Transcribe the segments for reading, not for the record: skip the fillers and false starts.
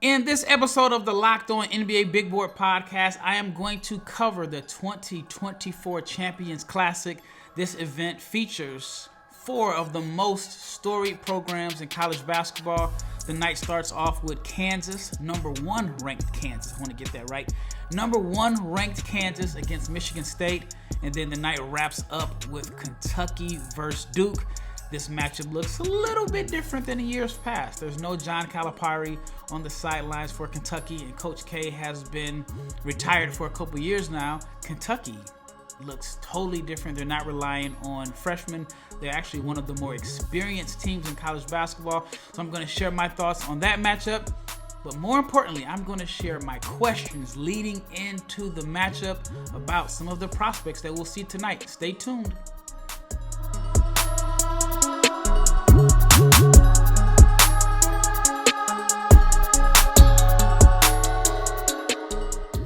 In this episode of the Locked On NBA Big Board Podcast, I am going to cover the 2024 Champions Classic. This event features four of the most storied programs in college basketball. The night starts off with Kansas, number one ranked Kansas. I want to get that right. Number one ranked Kansas against Michigan State. And then the night wraps up with Kentucky versus Duke. This matchup looks a little bit different than in years past. There's no John Calipari on the sidelines for Kentucky, and Coach K has been retired for a couple years now. Kentucky looks totally different. They're not relying on freshmen. They're actually one of the more experienced teams in college basketball. So I'm going to share my thoughts on that matchup. But more importantly, I'm going to share my questions leading into the matchup about some of the prospects that we'll see tonight. Stay tuned.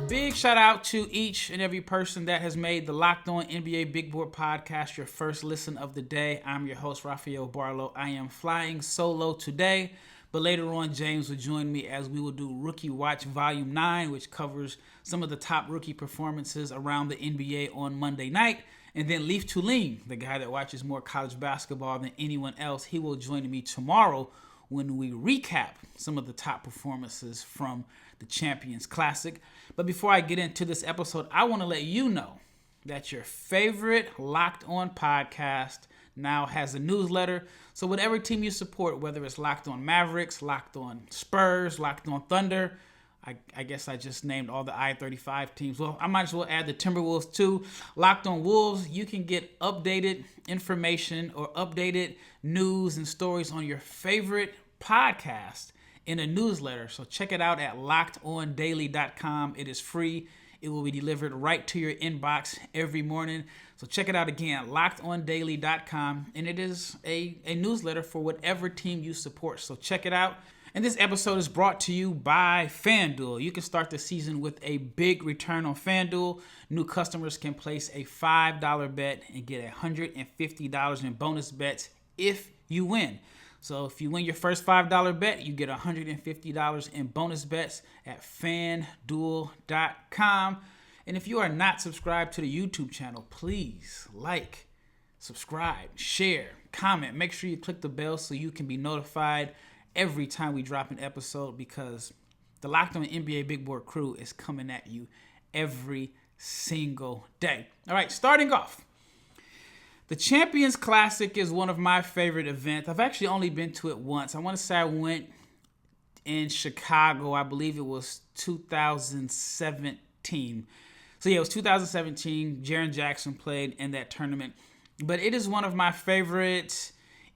Big shout out to each and every person that has made the Locked On NBA Big Board Podcast your first listen of the day. I'm your host, Rafael Barlowe. I am flying solo today, but later on, James will join me as we will do Rookie Watch Volume 9, which covers some of the top rookie performances around the NBA on Monday night. And then Leif Tulin, the guy that watches more college basketball than anyone else, he will join me tomorrow when we recap some of the top performances from the Champions Classic. But before I get into this episode, I want to let you know that your favorite Locked On podcast now has a newsletter. So whatever team you support, whether it's Locked On Mavericks, Locked On Spurs, Locked On Thunder, I guess I just named all the I-35 teams. Well, I might as well add the Timberwolves too. Locked On Wolves, you can get updated information or updated news and stories on your favorite podcast in a newsletter. So check it out at lockedondaily.com. It is free. It will be delivered right to your inbox every morning. So check it out again, lockedondaily.com. And it is a newsletter for whatever team you support. So check it out. And this episode is brought to you by FanDuel. You can start the season with a big return on FanDuel. New customers can place a $5 bet and get $150 in bonus bets if you win. So if you win your first $5 bet, you get $150 in bonus bets at FanDuel.com. And if you are not subscribed to the YouTube channel, please like, subscribe, share, comment. Make sure you click the bell so you can be notified every time we drop an episode, because the Locked On NBA Big Board crew is coming at you every single day. All right, starting off. The Champions Classic is one of my favorite events. I've actually only been to it once. I want to say I went in Chicago. I believe it was 2017. So yeah, it was 2017. Jaren Jackson played in that tournament. But it is one of my favorite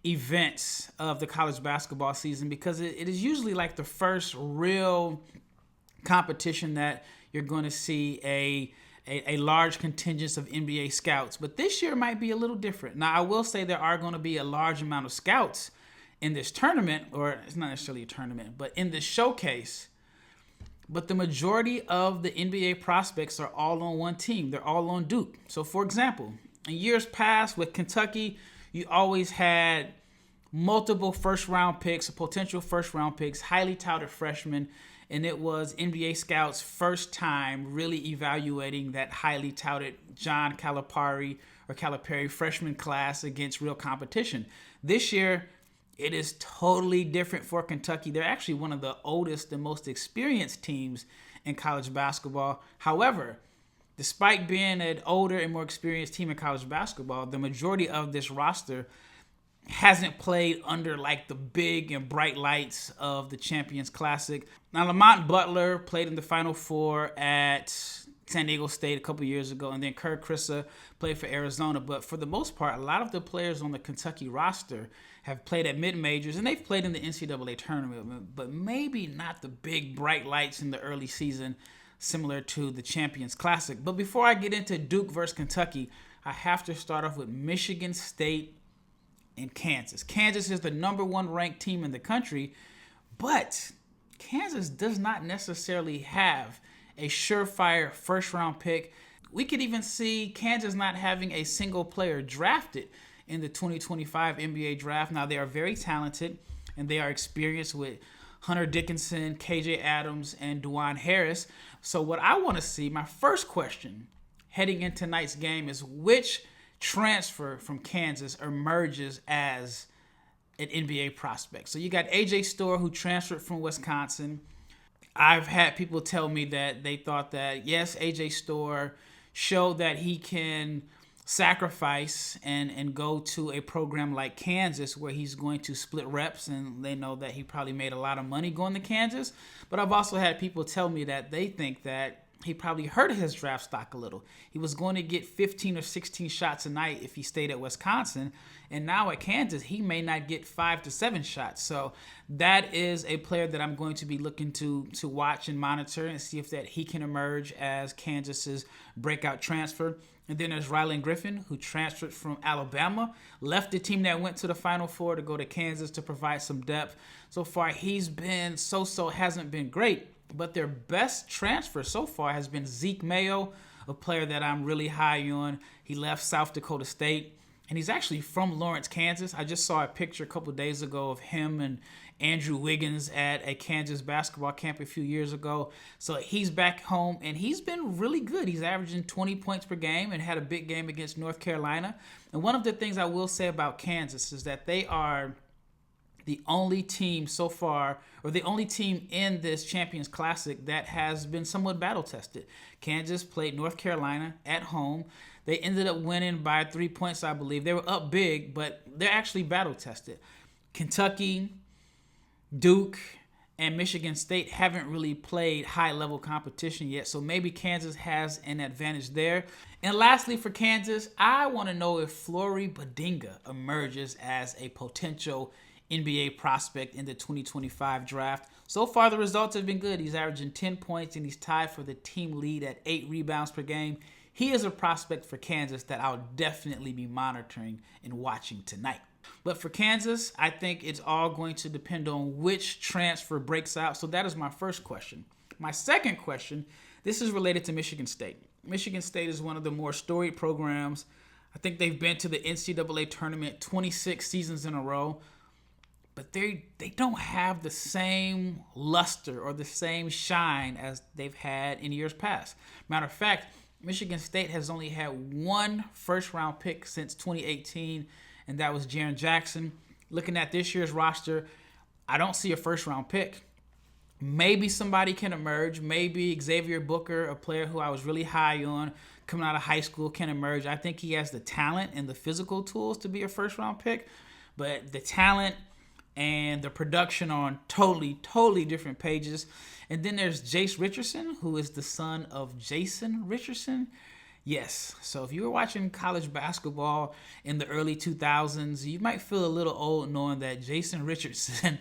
events of the college basketball season because it is usually like the first real competition that you're going to see a large contingent of NBA scouts. But this year might be a little different. Now, I will say there are going to be a large amount of scouts in this tournament, or it's not necessarily a tournament, but in this showcase. But the majority of the NBA prospects are all on one team. They're all on Duke. So, for example, in years past with Kentucky, you always had multiple first-round picks, potential first-round picks, highly touted freshmen, and it was NBA scouts' first time really evaluating that highly touted John Calipari freshman class against real competition. This year, it is totally different for Kentucky. They're actually one of the oldest and most experienced teams in college basketball. However, despite being an older and more experienced team in college basketball, the majority of this roster hasn't played under like the big and bright lights of the Champions Classic. Now, Lamont Butler played in the Final Four at San Diego State a couple years ago, and then Kerr Kriisa played for Arizona. But for the most part, a lot of the players on the Kentucky roster have played at mid-majors, and they've played in the NCAA tournament, but maybe not the big bright lights in the early season similar to the Champions Classic. But before I get into Duke versus Kentucky, I have to start off with Michigan State and Kansas. Kansas is the number one ranked team in the country, but Kansas does not necessarily have a surefire first-round pick. We could even see Kansas not having a single player drafted in the 2025 NBA draft. Now, they are very talented, and they are experienced with Hunter Dickinson, KJ Adams, and Dwan Harris. So what I want to see, my first question heading into tonight's game is which transfer from Kansas emerges as an NBA prospect. So you got AJ Storr, who transferred from Wisconsin. I've had people tell me that they thought that, yes, AJ Storr showed that he can sacrifice and go to a program like Kansas where he's going to split reps, and they know that he probably made a lot of money going to Kansas. But I've also had people tell me that they think that he probably hurt his draft stock a little. He was going to get 15 or 16 shots a night if he stayed at Wisconsin, and now at Kansas he may not get 5 to 7 shots. So that is a player that I'm going to be looking to watch and monitor and see if that he can emerge as Kansas's breakout transfer. And then there's Rylan Griffin, who transferred from Alabama, left the team that went to the Final Four to go to Kansas to provide some depth. So far, he's been so-so, hasn't been great. But their best transfer so far has been Zeke Mayo, a player that I'm really high on. He left South Dakota State, and he's actually from Lawrence, Kansas. I just saw a picture a couple of days ago of him and Andrew Wiggins at a Kansas basketball camp a few years ago. So he's back home, and he's been really good. He's averaging 20 points per game and had a big game against North Carolina. And one of the things I will say about Kansas is that they are the only team so far, or the only team in this Champions Classic that has been somewhat battle-tested. Kansas played North Carolina at home. They ended up winning by 3 points, I believe. They were up big, but they're actually battle-tested. Kentucky, Duke, and Michigan State haven't really played high-level competition yet, so maybe Kansas has an advantage there. And lastly, for Kansas, I want to know if Flory Bidunga emerges as a potential NBA prospect in the 2025 draft. So far, the results have been good. He's averaging 10 points, and he's tied for the team lead at 8 rebounds per game. He is a prospect for Kansas that I'll definitely be monitoring and watching tonight. But for Kansas, I think it's all going to depend on which transfer breaks out. So that is my first question. My second question, this is related to Michigan State. Michigan State is one of the more storied programs. I think they've been to the NCAA tournament 26 seasons in a row. But they don't have the same luster or the same shine as they've had in years past. Matter of fact, Michigan State has only had one first-round pick since 2018, and that was Jaren Jackson. Looking at this year's roster, I don't see a first-round pick. Maybe somebody can emerge. Maybe Xavier Booker, a player who I was really high on coming out of high school, can emerge. I think he has the talent and the physical tools to be a first-round pick, but the talent and the production on totally different pages. And then there's Jace Richardson, who is the son of Jason Richardson. Yes, so if you were watching college basketball in the early 2000s, you might feel a little old knowing that Jason Richardson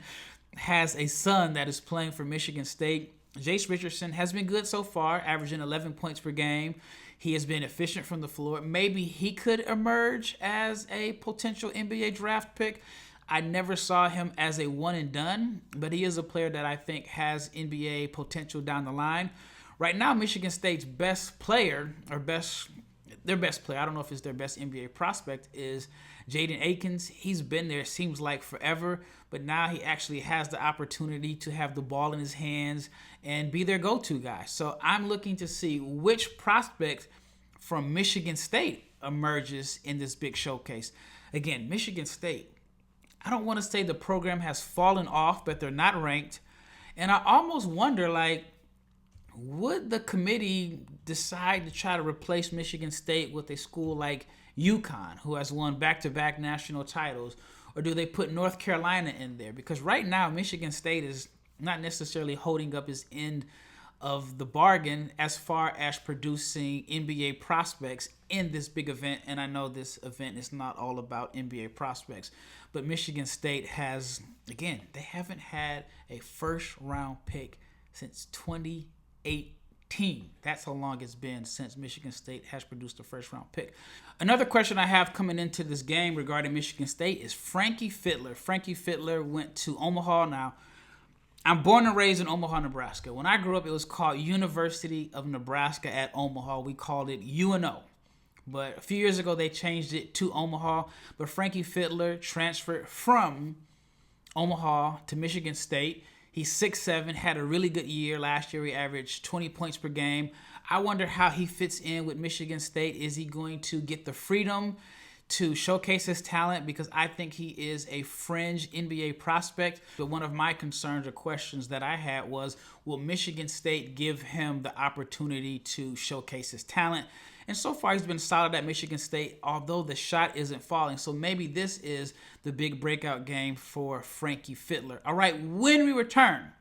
has a son that is playing for Michigan State. Jace Richardson has been good so far, averaging 11 points per game. He has been efficient from the floor. Maybe he could emerge as a potential NBA draft pick. I never saw him as a one and done, but he is a player that I think has NBA potential down the line. Right now, Michigan State's best player, I don't know if it's their best NBA prospect, is Jaden Akins. He's been there, seems like forever, but now he actually has the opportunity to have the ball in his hands and be their go-to guy. So I'm looking to see which prospect from Michigan State emerges in this big showcase. Again, Michigan State, I don't want to say the program has fallen off, but they're not ranked. And I almost wonder, would the committee decide to try to replace Michigan State with a school like UConn, who has won back-to-back national titles? Or do they put North Carolina in there? Because right now, Michigan State is not necessarily holding up its end of the bargain as far as producing NBA prospects in this big event. And I know this event is not all about NBA prospects, but Michigan State has, again, they haven't had a first-round pick since 2018. That's how long it's been since Michigan State has produced a first-round pick. Another question I have coming into this game regarding Michigan State is Frankie Fidler. Frankie Fidler went to Omaha. Now, I'm born and raised in Omaha, Nebraska. When I grew up, it was called University of Nebraska at Omaha. We called it UNO. But a few years ago, they changed it to Omaha. But Frankie Fidler transferred from Omaha to Michigan State. He's 6'7", had a really good year. Last year he averaged 20 points per game. I wonder how he fits in with Michigan State. Is he going to get the freedom to showcase his talent? Because I think he is a fringe NBA prospect. But one of my concerns or questions that I had was, will Michigan State give him the opportunity to showcase his talent? And so far, he's been solid at Michigan State, although the shot isn't falling. So maybe this is the big breakout game for Frankie Fidler. All right, when we return,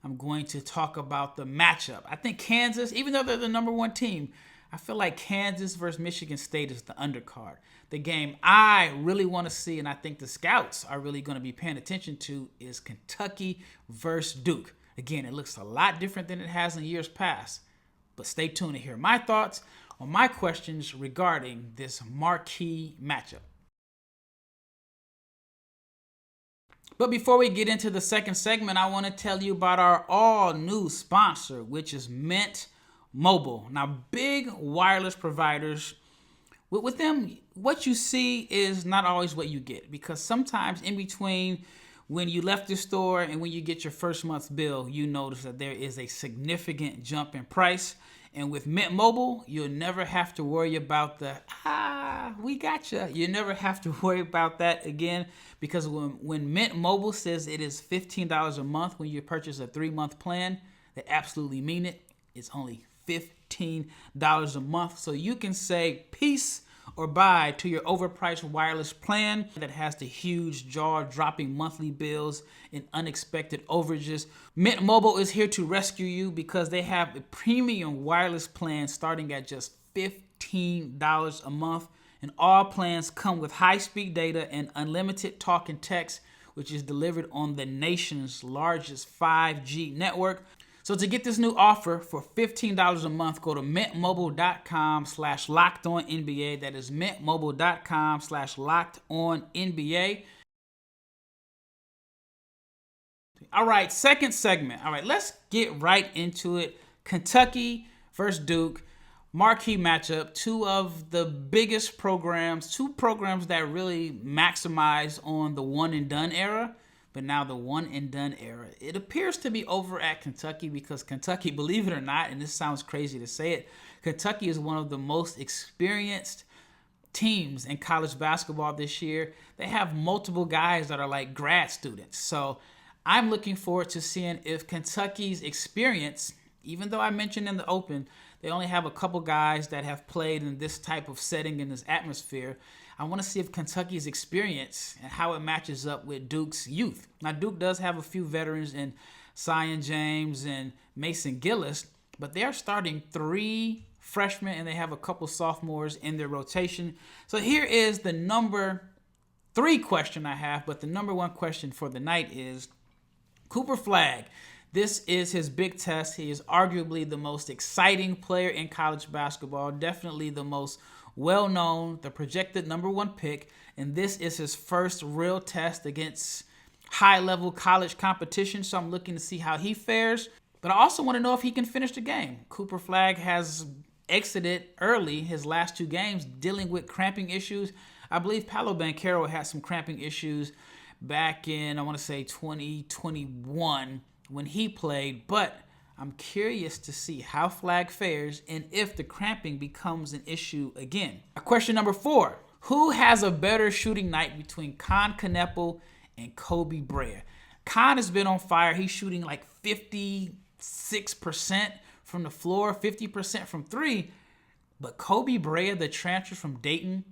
I'm going to talk about the matchup. I think Kansas, even though they're the number one team, I feel like Kansas versus Michigan State is the undercard. The game I really want to see, and I think the scouts are really going to be paying attention to, is Kentucky versus Duke. Again, it looks a lot different than it has in years past. But stay tuned to hear my thoughts on my questions regarding this marquee matchup. But before we get into the second segment, I want to tell you about our all-new sponsor, which is Mint Mobile. Now, big wireless providers, with them, what you see is not always what you get, because sometimes in between when you left the store and when you get your first month's bill, you notice that there is a significant jump in price. And with Mint Mobile, you'll never have to worry about we gotcha. You never have to worry about that again, because when Mint Mobile says it is $15 a month when you purchase a 3-month plan, they absolutely mean it. It's only $15 a month. So you can say peace or bye to your overpriced wireless plan that has the huge jaw-dropping monthly bills and unexpected overages. Mint Mobile is here to rescue you because they have a premium wireless plan starting at just $15 a month. And all plans come with high-speed data and unlimited talk and text, which is delivered on the nation's largest 5G network. So to get this new offer for $15 a month, go to mintmobile.com/lockedonnba. That is mintmobile.com/lockedonnba. All right, second segment. All right, let's get right into it. Kentucky versus Duke. Marquee matchup. Two of the biggest programs, two programs that really maximize on the one-and-done era. But now the one-and-done era, it appears to be over at Kentucky, because Kentucky, believe it or not, and this sounds crazy to say it, Kentucky is one of the most experienced teams in college basketball this year. They have multiple guys that are like grad students. So I'm looking forward to seeing if Kentucky's experience, even though I mentioned in the open, they only have a couple guys that have played in this type of setting, in this atmosphere. I want to see if Kentucky's experience and how it matches up with Duke's youth. Now, Duke does have a few veterans in Zion James and Mason Gillis, but they're starting 3 freshmen and they have a couple sophomores in their rotation. So here is the number 3 question I have, but the number 1 question for the night is Cooper Flagg. This is his big test. He is arguably the most exciting player in college basketball, definitely the most well-known, the projected number 1 pick, and this is his first real test against high-level college competition, so I'm looking to see how he fares. But I also want to know if he can finish the game. Cooper Flagg has exited early his last 2 games dealing with cramping issues. I believe Paolo Banchero had some cramping issues back in, I want to say, 2021 when he played, but I'm curious to see how Flagg fares and if the cramping becomes an issue again. Question number 4. Who has a better shooting night between Kon Knueppel and Kobe Brea? Kon has been on fire. He's shooting like 56% from the floor, 50% from 3. But Kobe Brea, the transfer from Dayton,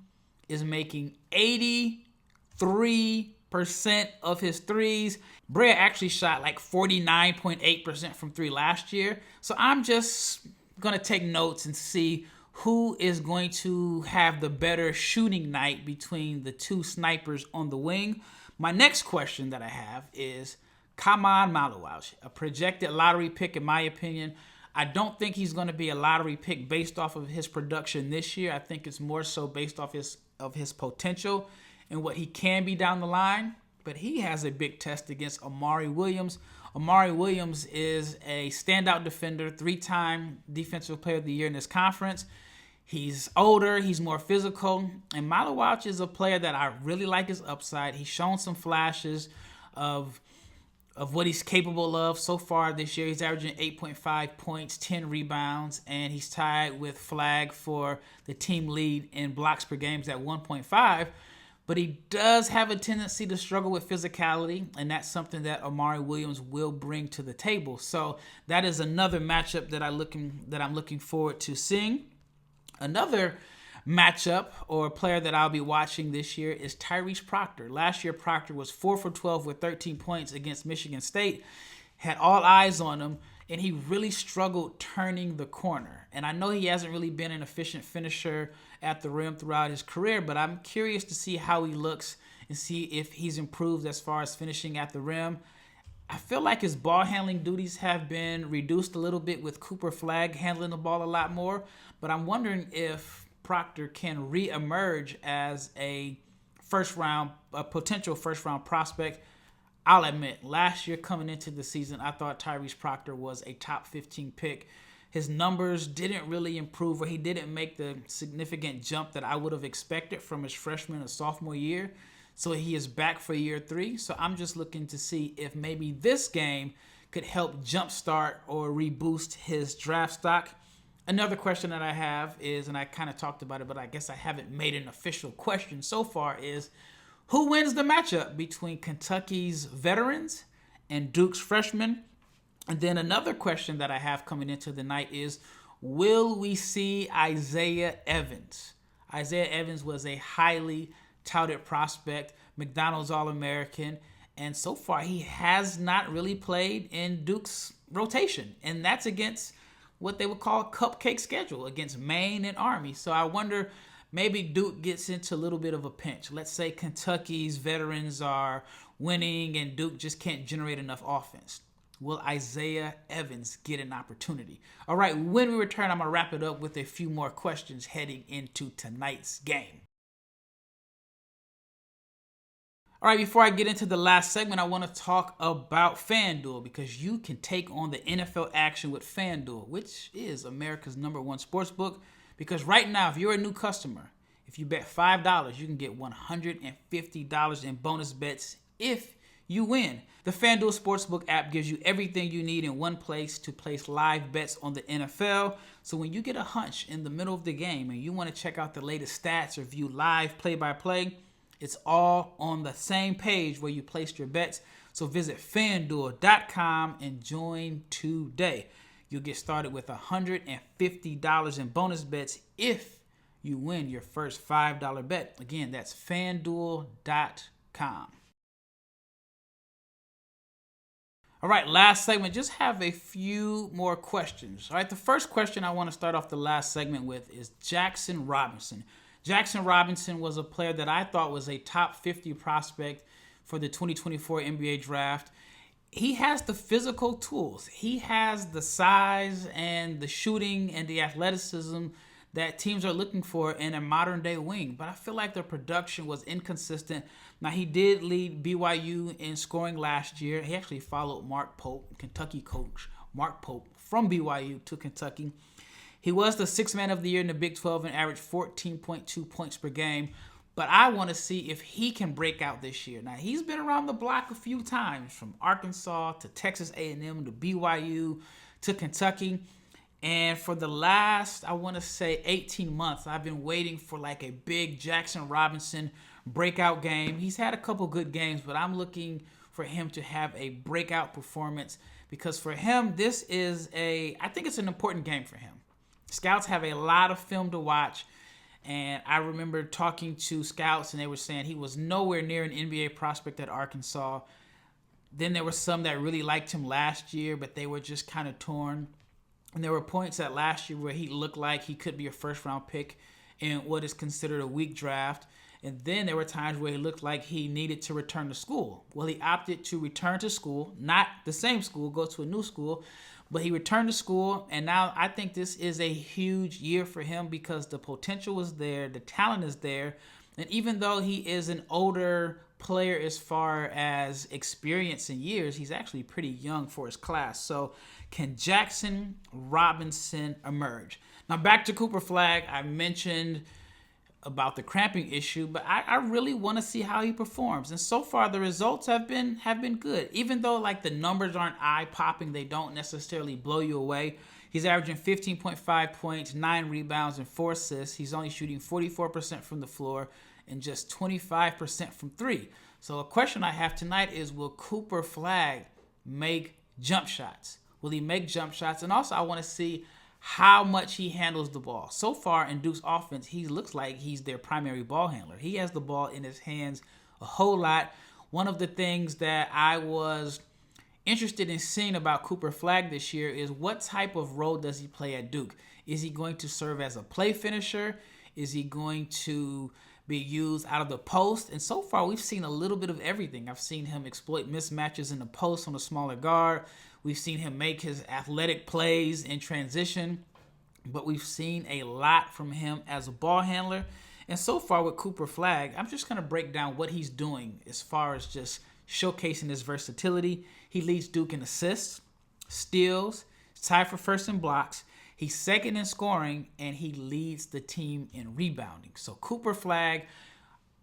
is making 83% of his threes. Brea actually shot like 49.8% from 3 last year. So I'm just going to take notes and see who is going to have the better shooting night between the 2 snipers on the wing. My next question that I have is Khaman Maluach, a projected lottery pick in my opinion. I don't think he's going to be a lottery pick based off of his production this year. I think it's more so based off his potential and what he can be down the line. But he has a big test against Amari Williams. Amari Williams is a standout defender, 3-time Defensive Player of the Year in this conference. He's older, he's more physical, and Maluach is a player that I really like his upside. He's shown some flashes of of what he's capable of so far this year. He's averaging 8.5 points, 10 rebounds, and he's tied with Flagg for the team lead in blocks per game at 1.5. But he does have a tendency to struggle with physicality, and that's something that Amari Williams will bring to the table. So that is another matchup that I'm looking forward to seeing. Another matchup or player that I'll be watching this year is Tyrese Proctor. Last year, Proctor was 4 for 12 with 13 points against Michigan State. Had all eyes on him, and he really struggled turning the corner. And I know he hasn't really been an efficient finisher at the rim throughout his career, but I'm curious to see how he looks and see if he's improved as far as finishing at the rim. I feel like his ball handling duties have been reduced a little bit with Cooper Flagg handling the ball a lot more, but I'm wondering if Proctor can re-emerge as a potential first-round prospect. I'll admit, last year coming into the season, I thought Tyrese Proctor was a top 15 pick. His numbers didn't really improve, or he didn't make the significant jump that I would have expected from his freshman or sophomore year. So he is back for year 3. So I'm just looking to see if maybe this game could help jumpstart or reboost his draft stock. Another question that I have is, and I kind of talked about it, but I guess I haven't made an official question so far, is who wins the matchup between Kentucky's veterans and Duke's freshmen? And then another question that I have coming into the night is, will we see Isaiah Evans? Isaiah Evans was a highly touted prospect, McDonald's All-American, and so far he has not really played in Duke's rotation, and that's against what they would call a cupcake schedule against Maine and Army. So I wonder, maybe Duke gets into a little bit of a pinch. Let's say Kentucky's veterans are winning and Duke just can't generate enough offense. Will Isaiah Evans get an opportunity? All right, when we return, I'm going to wrap it up with a few more questions heading into tonight's game. All right, before I get into the last segment, I want to talk about FanDuel, because you can take on the NFL action with FanDuel, which is America's #1 sportsbook. Because right now, if you're a new customer, if you bet $5, you can get $150 in bonus bets if you win. The FanDuel Sportsbook app gives you everything you need in one place to place live bets on the NFL. So when you get a hunch in the middle of the game and you want to check out the latest stats or view live play-by-play, it's all on the same page where you placed your bets. So visit FanDuel.com and join today. You'll get started with $150 in bonus bets if you win your first $5 bet. Again, that's FanDuel.com. All right, last segment. Just have a few more questions. All right, the first question I want to start off the last segment with is Jaxson Robinson. Jaxson Robinson was a player that I thought was a top 50 prospect for the 2024 NBA draft. He has the physical tools. He has the size and the shooting and the athleticism that teams are looking for in a modern-day wing. But I feel like the production was inconsistent. Now, he did lead BYU in scoring last year. He actually followed Mark Pope, Kentucky coach Mark Pope, from BYU to Kentucky. He was the sixth man of the year in the Big 12 and averaged 14.2 points per game. But I want to see if he can break out this year. Now, he's been around the block a few times, from Arkansas to Texas A&M to BYU to Kentucky. And for the last, I want to say 18 months, I've been waiting for like a big Jaxson Robinson breakout game. He's had a couple good games, but I'm looking for him to have a breakout performance, because for him, I think it's an important game for him. Scouts have a lot of film to watch, and I remember talking to scouts, and they were saying he was nowhere near an NBA prospect at Arkansas. Then there were some that really liked him last year, but they were just kind of torn. And there were points at last year where he looked like he could be a first-round pick in what is considered a weak draft. And then there were times where he looked like he needed to return to school. Well, he opted to return to school, not the same school, go to a new school. But he returned to school, and now I think this is a huge year for him, because the potential is there, the talent is there, and even though he is an older player as far as experience in years, he's actually pretty young for his class. So can Jaxson Robinson emerge? Now back to Cooper Flagg. I mentioned about the cramping issue, but I really want to see how he performs. And so far, the results have been good. Even though like the numbers aren't eye-popping, they don't necessarily blow you away. He's averaging 15.5 points, 9 rebounds, and 4 assists. He's only shooting 44% from the floor and just 25% from three. So a question I have tonight is, will Cooper Flagg make jump shots? Will he make jump shots? And also I want to see how much he handles the ball. So far in Duke's offense, he looks like he's their primary ball handler. He has the ball in his hands a whole lot. One of the things that I was interested in seeing about Cooper Flagg this year is what type of role does he play at Duke? Is he going to serve as a play finisher? Is he going to be used out of the post? And so far, we've seen a little bit of everything. I've seen him exploit mismatches in the post on a smaller guard. We've seen him make his athletic plays in transition, but we've seen a lot from him as a ball handler. And so far with Cooper Flagg, I'm just going to break down what he's doing as far as just showcasing his versatility. He leads Duke in assists, steals, tied for first in blocks. He's second in scoring, and he leads the team in rebounding. So Cooper Flagg,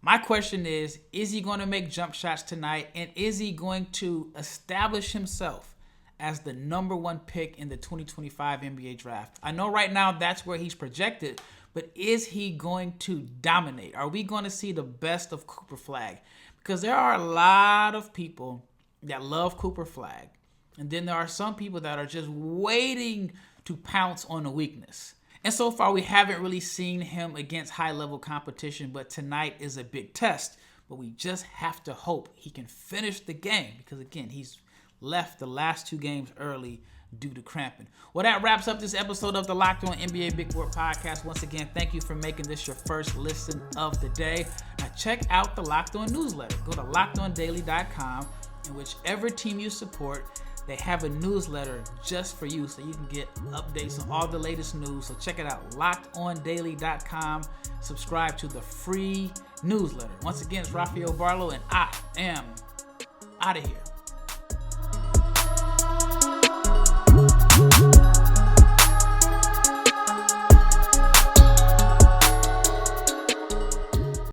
my question is he going to make jump shots tonight, and is he going to establish himself as the number one pick in the 2025 NBA draft? I know right now that's where he's projected, but is he going to dominate? Are we going to see the best of Cooper Flagg? Because there are a lot of people that love Cooper Flagg, and then there are some people that are just waiting to pounce on a weakness. And so far, we haven't really seen him against high-level competition, but tonight is a big test. But we just have to hope he can finish the game because, again, he's left the last 2 games early due to cramping. Well, that wraps up this episode of the Locked On NBA Big Board Podcast. Once again, thank you for making this your first listen of the day. Now, check out the Locked On newsletter. Go to lockedondaily.com, and whichever team you support, they have a newsletter just for you so you can get updates on all the latest news. So check it out, lockedondaily.com. Subscribe to the free newsletter. Once again, it's Rafael Barlowe, and I am out of here.